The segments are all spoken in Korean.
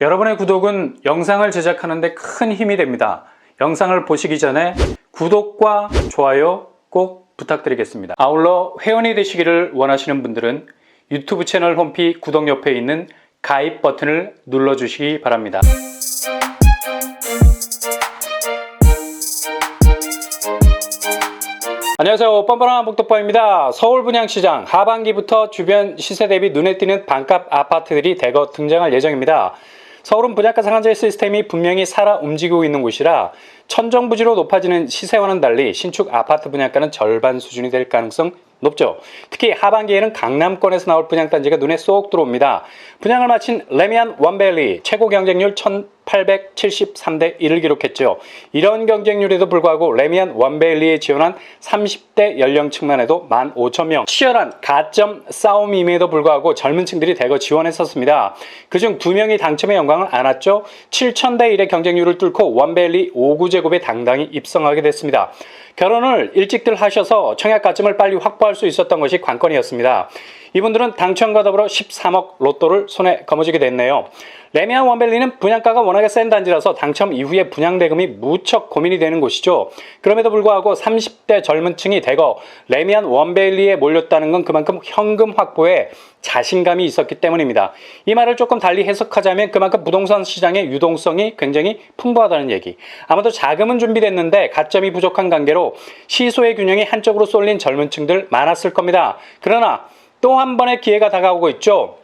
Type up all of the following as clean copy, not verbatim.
여러분의 구독은 영상을 제작하는 데 큰 힘이 됩니다. 영상을 보시기 전에 구독과 좋아요 꼭 부탁드리겠습니다. 아울러 회원이 되시기를 원하시는 분들은 유튜브 채널 홈피 구독 옆에 있는 가입 버튼을 눌러주시기 바랍니다. 안녕하세요. 뻔뻔한 복덕바입니다. 서울 분양시장 하반기부터 주변 시세 대비 눈에 띄는 반값 아파트들이 대거 등장할 예정입니다. 서울은 분양가 상한제 시스템이 분명히 살아 움직이고 있는 곳이라 천정부지로 높아지는 시세와는 달리 신축 아파트 분양가는 절반 수준이 될 가능성 높죠. 특히 하반기에는 강남권에서 나올 분양단지가 눈에 쏙 들어옵니다. 분양을 마친 레미안 원밸리 최고 경쟁률 1873대 1을 기록했죠. 이런 경쟁률에도 불구하고 레미안 원밸리에 지원한 30대 연령층만 해도 15,000명. 치열한 가점 싸움임에도 불구하고 젊은 층들이 대거 지원했었습니다. 그중 2명이 당첨의 영광을 안았죠. 7,000대 1의 경쟁률을 뚫고 원밸리 5구제곱에 당당히 입성하게 됐습니다. 결혼을 일찍들 하셔서 청약 가점을 빨리 확보할 수 있었던 것이 관건이었습니다. 이분들은 당첨과 더불어 13억 로또를 손에 거머쥐게 됐네요. 레미안 원밸리는 분양가가 워낙에 센 단지라서 당첨 이후에 분양대금이 무척 고민이 되는 곳이죠. 그럼에도 불구하고 30대 젊은 층이 대거 레미안 원밸리에 몰렸다는 건 그만큼 현금 확보에 자신감이 있었기 때문입니다. 이 말을 조금 달리 해석하자면 그만큼 부동산 시장의 유동성이 굉장히 풍부하다는 얘기. 아마도 자금은 준비됐는데 가점이 부족한 관계로 시소의 균형이 한쪽으로 쏠린 젊은 층들 많았을 겁니다. 그러나 또 한 번의 기회가 다가오고 있죠.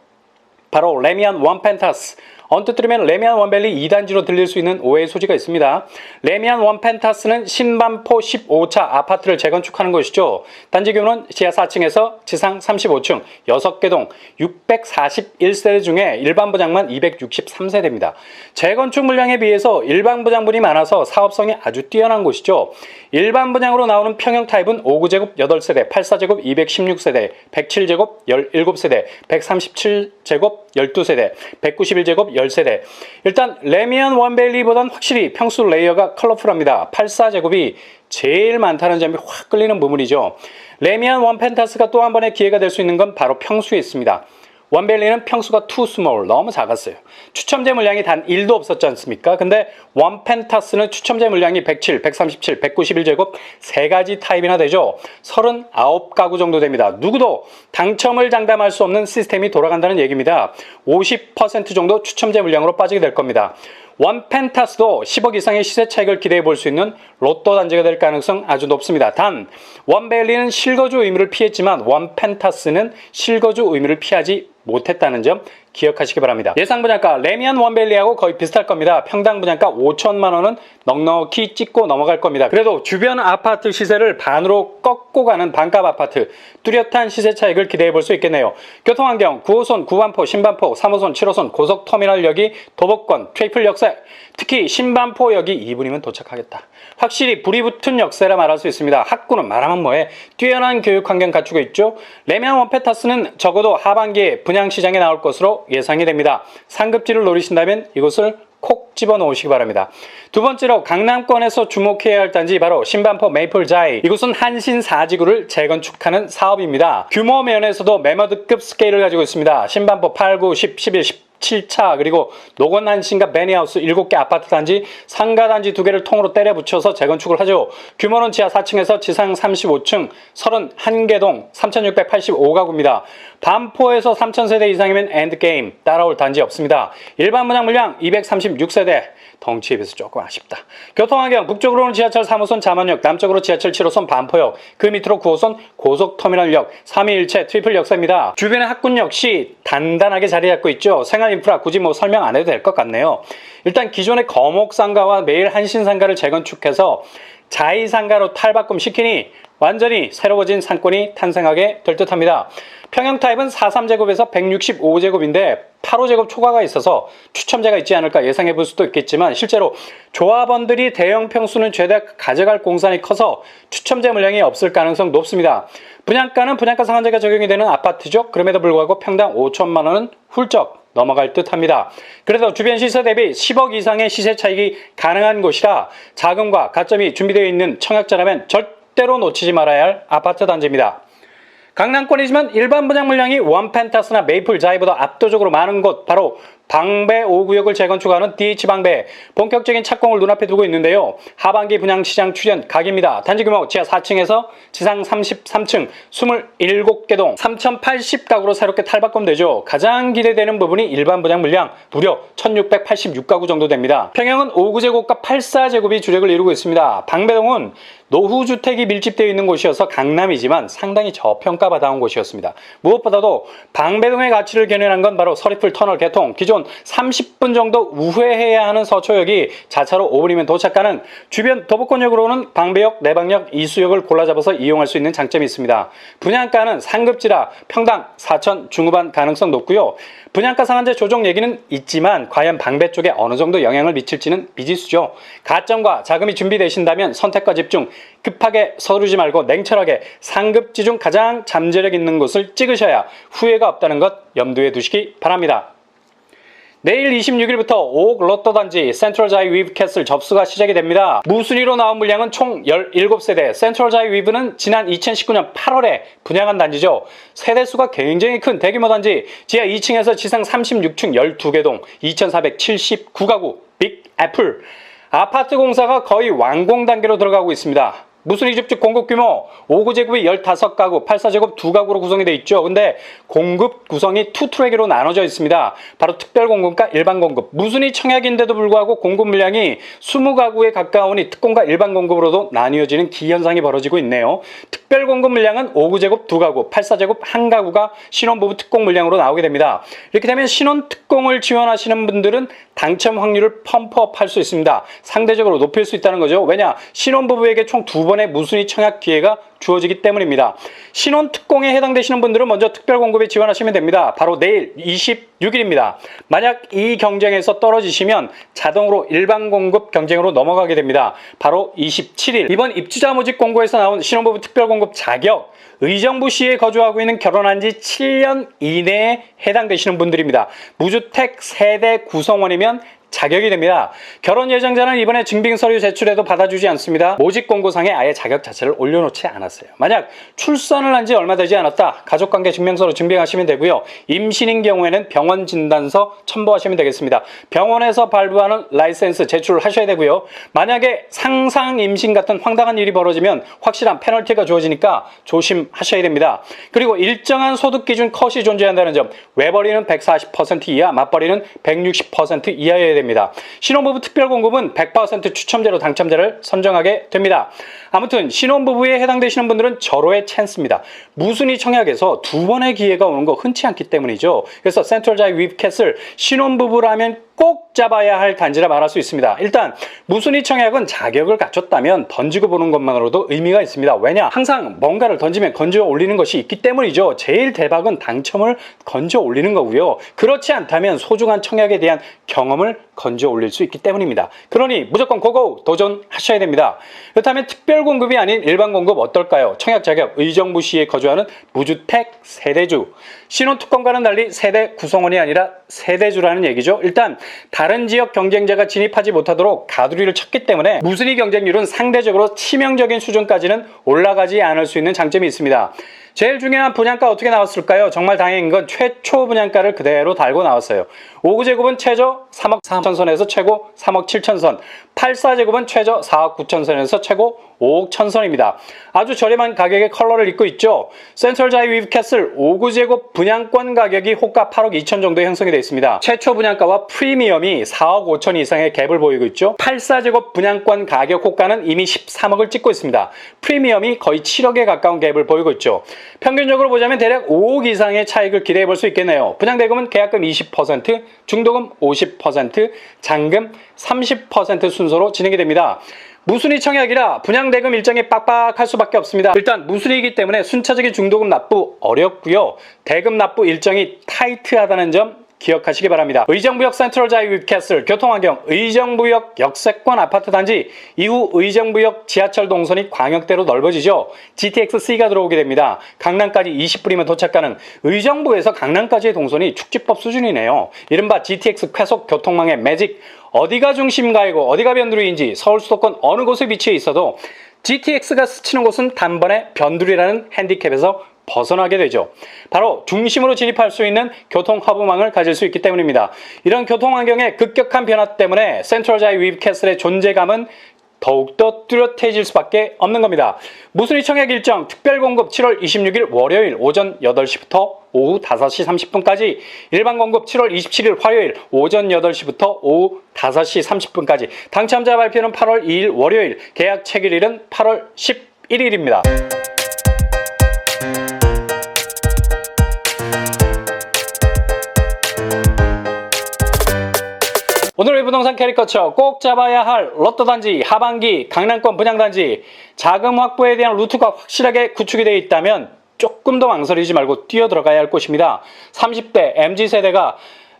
바로 레미안 원펜타스. 언뜻 들으면 레미안 원밸리 2단지로 들릴 수 있는 오해의 소지가 있습니다. 레미안 원펜타스는 신반포 15차 아파트를 재건축하는 것이죠. 단지 규모는 지하 4층에서 지상 35층, 6개 동, 641세대 중에 일반 분양만 263세대입니다. 재건축 물량에 비해서 일반 분양분이 많아서 사업성이 아주 뛰어난 곳이죠. 일반 분양으로 나오는 평형 타입은 5구제곱 8세대, 84제곱 216세대, 107제곱 17세대, 137제곱 12세대, 191제곱 10세대. 일단 레미안 원밸리보단 확실히 평수 레이어가 컬러풀합니다. 84제곱이 제일 많다는 점이 확 끌리는 부분이죠. 레미안 원펜타스가 또 한 번의 기회가 될 수 있는 건 바로 평수에 있습니다. 원밸리는 평수가 too small, 너무 작았어요. 추첨제 물량이 단 1도 없었지 않습니까? 근데 원펜타스는 추첨제 물량이 107, 137, 191제곱 3가지 타입이나 되죠. 39가구 정도 됩니다. 누구도 당첨을 장담할 수 없는 시스템이 돌아간다는 얘기입니다. 50% 정도 추첨제 물량으로 빠지게 될 겁니다. 원펜타스도 10억 이상의 시세 차익을 기대해 볼 수 있는 로또 단지가 될 가능성 아주 높습니다. 단 원밸리는 실거주 의무를 피했지만 원펜타스는 실거주 의무를 피하지 못했다는 점 기억하시기 바랍니다. 예상 분양가 레미안 원밸리하고 거의 비슷할 겁니다. 평당 분양가 5천만 원은 넉넉히 찍고 넘어갈 겁니다. 그래도 주변 아파트 시세를 반으로 꺾고 가는 반값 아파트, 뚜렷한 시세 차익을 기대해 볼 수 있겠네요. 교통환경 9호선, 구반포, 신반포, 3호선, 7호선, 고속터미널역이 도보권, 트리플 역세, 특히 신반포역이 2분이면 도착하겠다. 확실히 불이 붙은 역세라 말할 수 있습니다. 학구는 말하면 뭐해? 뛰어난 교육환경 갖추고 있죠. 레미안 원펜타스는 적어도 하반기에 분양시장에 나올 것으로 예상이 됩니다. 상급지를 노리신다면 이곳을 콕 집어넣으시기 바랍니다. 두 번째로 강남권에서 주목해야 할 단지 바로 신반포 메이플자이. 이곳은 한신 4지구를 재건축하는 사업입니다. 규모 면에서도 매머드급 스케일을 가지고 있습니다. 신반포 8, 9, 10, 11, 17차 그리고 노건한신과 베니하우스 7개 아파트 단지, 상가단지 2개를 통으로 때려 붙여서 재건축을 하죠. 규모는 지하 4층에서 지상 35층 31개 동 3,685가구입니다. 반포에서 3,000세대 이상이면 엔드게임, 따라올 단지 없습니다. 일반 분양 물량 236세대, 덩치에 비해서 조금 아쉽다. 교통환경 북쪽으로는 지하철 3호선 잠원역, 남쪽으로 지하철 7호선 반포역, 그 밑으로 9호선 고속터미널역, 3위일체 트리플 역사입니다. 주변의 학군 역시 단단하게 자리 잡고 있죠. 생활 인프라 굳이 뭐 설명 안 해도 될 것 같네요. 일단 기존의 거목상가와 매일 한신상가를 재건축해서 자이상가로 탈바꿈 시키니 완전히 새로워진 상권이 탄생하게 될 듯합니다. 평형 타입은 43제곱에서 165제곱인데 8호제곱 초과가 있어서 추첨제가 있지 않을까 예상해 볼 수도 있겠지만 실제로 조합원들이 대형 평수는 죄다 가져갈 공산이 커서 추첨제 물량이 없을 가능성 높습니다. 분양가는 분양가 상한제가 적용이 되는 아파트죠. 그럼에도 불구하고 평당 5천만 원은 훌쩍 넘어갈 듯합니다. 그래도 주변 시세 대비 10억 이상의 시세 차익이 가능한 곳이라 자금과 가점이 준비되어 있는 청약자라면 절대로 놓치지 말아야 할 아파트 단지입니다. 강남권이지만 일반 분양 물량이 원펜타스나 메이플자이보다 압도적으로 많은 곳 바로 방배 5구역을 재건축하는 DH방배 본격적인 착공을 눈앞에 두고 있는데요. 하반기 분양시장 출현 각입니다. 단지 규모 지하 4층에서 지상 33층 27개 동 3080가구로 새롭게 탈바꿈되죠. 가장 기대되는 부분이 일반 분양 물량 무려 1686가구 정도 됩니다. 평형은 5구제곱과 84제곱이 주력을 이루고 있습니다. 방배동은 노후주택이 밀집되어 있는 곳이어서 강남이지만 상당히 저평가받아온 곳이었습니다. 무엇보다도 방배동의 가치를 견인한 건 바로 서리풀 터널 개통, 기존 30분 정도 우회해야 하는 서초역이 자차로 5분이면 도착하는 주변 도보권역으로는 방배역, 내방역, 이수역을 골라잡아서 이용할 수 있는 장점이 있습니다. 분양가는 상급지라 평당 4천 중후반 가능성 높고요. 분양가 상한제 조정 얘기는 있지만 과연 방배 쪽에 어느 정도 영향을 미칠지는 미지수죠. 가점과 자금이 준비되신다면 선택과 집중, 급하게 서두르지 말고 냉철하게 상급지 중 가장 잠재력 있는 곳을 찍으셔야 후회가 없다는 것 염두에 두시기 바랍니다. 내일 26일부터 5억 롯데단지 센트럴자이 위브 캐슬 접수가 시작이 됩니다. 무순위로 나온 물량은 총 17세대. 센트럴자이 위브는 지난 2019년 8월에 분양한 단지죠. 세대수가 굉장히 큰 대규모 단지, 지하 2층에서 지상 36층 12개 동 2479가구 빅 애플. 아파트 공사가 거의 완공 단계로 들어가고 있습니다. 무순위 줍줍 공급 규모 5구제곱이 15가구, 84제곱 2가구로 구성이 되어 있죠. 근데 공급 구성이 투트랙으로 나눠져 있습니다. 바로 특별 공급과 일반 공급. 무순위 청약인데도 불구하고 공급 물량이 20가구에 가까우니 특공과 일반 공급으로도 나뉘어지는 기현상이 벌어지고 있네요. 특별 공급 물량은 5구제곱 2가구, 84제곱 1가구가 신혼부부 특공 물량으로 나오게 됩니다. 이렇게 되면 신혼 특공을 지원하시는 분들은 당첨 확률을 펌프업 할 수 있습니다. 상대적으로 높일 수 있다는 거죠. 왜냐? 신혼부부에게 총 2번의 무순위 청약 기회가 주어지기 때문입니다. 신혼 특공에 해당되시는 분들은 먼저 특별 공급에 지원하시면 됩니다. 바로 내일 26일입니다. 만약 이 경쟁에서 떨어지시면 자동으로 일반 공급 경쟁으로 넘어가게 됩니다. 바로 27일. 이번 입주자 모집 공고에서 나온 신혼부부 특별 공급 자격, 의정부시에 거주하고 있는 결혼한 지 7년 이내에 해당되시는 분들입니다. 무주택 세대 구성원이면 자격이 됩니다. 결혼 예정자는 이번에 증빙서류 제출해도 받아주지 않습니다. 모집 공고상에 아예 자격 자체를 올려놓지 않았어요. 만약 출산을 한 지 얼마 되지 않았다, 가족관계 증명서로 증빙하시면 되고요. 임신인 경우에는 병원 진단서 첨부하시면 되겠습니다. 병원에서 발부하는 라이센스 제출을 하셔야 되고요. 만약에 상상 임신 같은 황당한 일이 벌어지면 확실한 페널티가 주어지니까 조심하셔야 됩니다. 그리고 일정한 소득 기준 컷이 존재한다는 점, 외벌이는 140% 이하, 맞벌이는 160% 이하여야 됩니다. 신혼부부 특별공급은 100% 추첨제로 당첨자를 선정하게 됩니다. 아무튼 신혼부부에 해당되시는 분들은 절호의 찬스입니다. 무순위 청약에서 2번의 기회가 오는 거 흔치 않기 때문이죠. 그래서 센트럴자이 위브 캐슬 신혼부부라면 꼭 잡아야 할 단지라 말할 수 있습니다. 일단 무순위 청약은 자격을 갖췄다면 던지고 보는 것만으로도 의미가 있습니다. 왜냐? 항상 뭔가를 던지면 건져 올리는 것이 있기 때문이죠. 제일 대박은 당첨을 건져 올리는 거고요. 그렇지 않다면 소중한 청약에 대한 경험을 건져 올릴 수 있기 때문입니다. 그러니 무조건 고고 도전하셔야 됩니다. 그렇다면 특별 공급이 아닌 일반 공급 어떨까요? 청약 자격, 의정부시에 거주하는 무주택 세대주. 신혼특공과는 달리 세대 구성원이 아니라 세대주라는 얘기죠. 일단 다른 지역 경쟁자가 진입하지 못하도록 가두리를 쳤기 때문에 무순위 경쟁률은 상대적으로 치명적인 수준까지는 올라가지 않을 수 있는 장점이 있습니다. 제일 중요한 분양가 어떻게 나왔을까요? 정말 다행인 건 최초 분양가를 그대로 달고 나왔어요. 5구제곱은 최저 3억 3천선에서 최고 3억 7천선, 84제곱은 최저 4억 9천선에서 최고 5억 1천선입니다. 아주 저렴한 가격의 컬러를 잇고 있죠. 센트럴자이 위브 캐슬 5구제곱 분양권 가격이 호가 8억 2천 정도에 형성이 되어 있습니다. 최초 분양가와 프리미엄이 4억 5천 이상의 갭을 보이고 있죠. 84제곱 분양권 가격 호가는 이미 13억을 찍고 있습니다. 프리미엄이 거의 7억에 가까운 갭을 보이고 있죠. 평균적으로 보자면 대략 5억 이상의 차익을 기대해 볼 수 있겠네요. 분양대금은 계약금 20%, 중도금 50%, 잔금 30% 순서로 진행이 됩니다. 무순위 청약이라 분양대금 일정이 빡빡할 수밖에 없습니다. 일단 무순위이기 때문에 순차적인 중도금 납부 어렵고요. 대금 납부 일정이 타이트하다는 점 기억하시기 바랍니다. 의정부역 센트럴자이 위브 캐슬 교통환경 의정부역 역세권 아파트 단지, 이후 의정부역 지하철 동선이 광역대로 넓어지죠. GTX-C가 들어오게 됩니다. 강남까지 20분이면 도착 가능. 의정부에서 강남까지의 동선이 축지법 수준이네요. 이른바 GTX 쾌속 교통망의 매직. 어디가 중심가이고 어디가 변두리인지 서울 수도권 어느 곳에 위치해 있어도 GTX가 스치는 곳은 단번에 변두리라는 핸디캡에서 벗어나게 되죠. 바로 중심으로 진입할 수 있는 교통 허브망을 가질 수 있기 때문입니다. 이런 교통 환경의 급격한 변화 때문에 센트럴 자이 위브 캐슬의 존재감은 더욱더 뚜렷해질 수밖에 없는 겁니다. 무순위 청약 일정 특별 공급 7월 26일 월요일 오전 8시부터 오후 5시 30분까지, 일반 공급 7월 27일 화요일 오전 8시부터 오후 5시 30분까지, 당첨자 발표는 8월 2일 월요일, 계약 체결일은 8월 11일입니다. 오늘의 부동산 캐리커처, 꼭 잡아야 할 로또단지, 하반기, 강남권 분양단지, 자금 확보에 대한 루트가 확실하게 구축이 되어 있다면 조금 더 망설이지 말고 뛰어들어가야 할 곳입니다. 30대 MZ세대가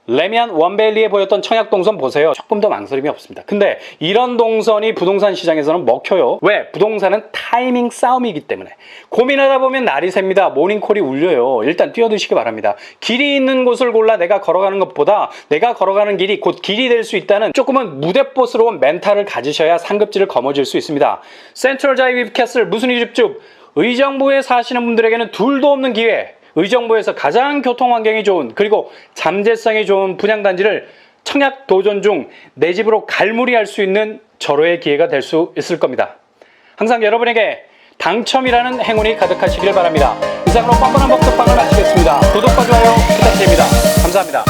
레미안 원베일리에 보였던 청약동선 보세요. 조금 더 망설임이 없습니다. 근데 이런 동선이 부동산 시장에서는 먹혀요. 왜? 부동산은 타이밍 싸움이기 때문에. 고민하다 보면 날이 셉니다. 모닝콜이 울려요. 일단 뛰어드시기 바랍니다. 길이 있는 곳을 골라 내가 걸어가는 것보다 내가 걸어가는 길이 곧 길이 될 수 있다는 조금은 무대뽀스러운 멘탈을 가지셔야 상급지를 거머쥘 수 있습니다. 센트럴 자이 위브 캐슬 무순위 줍줍, 의정부에 사시는 분들에게는 둘도 없는 기회, 의정부에서 가장 교통환경이 좋은 그리고 잠재성이 좋은 분양단지를 청약 도전 중 내 집으로 갈무리할 수 있는 절호의 기회가 될 수 있을 겁니다. 항상 여러분에게 당첨이라는 행운이 가득하시길 바랍니다. 이상으로 뻔뻔한 복덕방을 마치겠습니다. 구독과 좋아요 부탁드립니다. 감사합니다.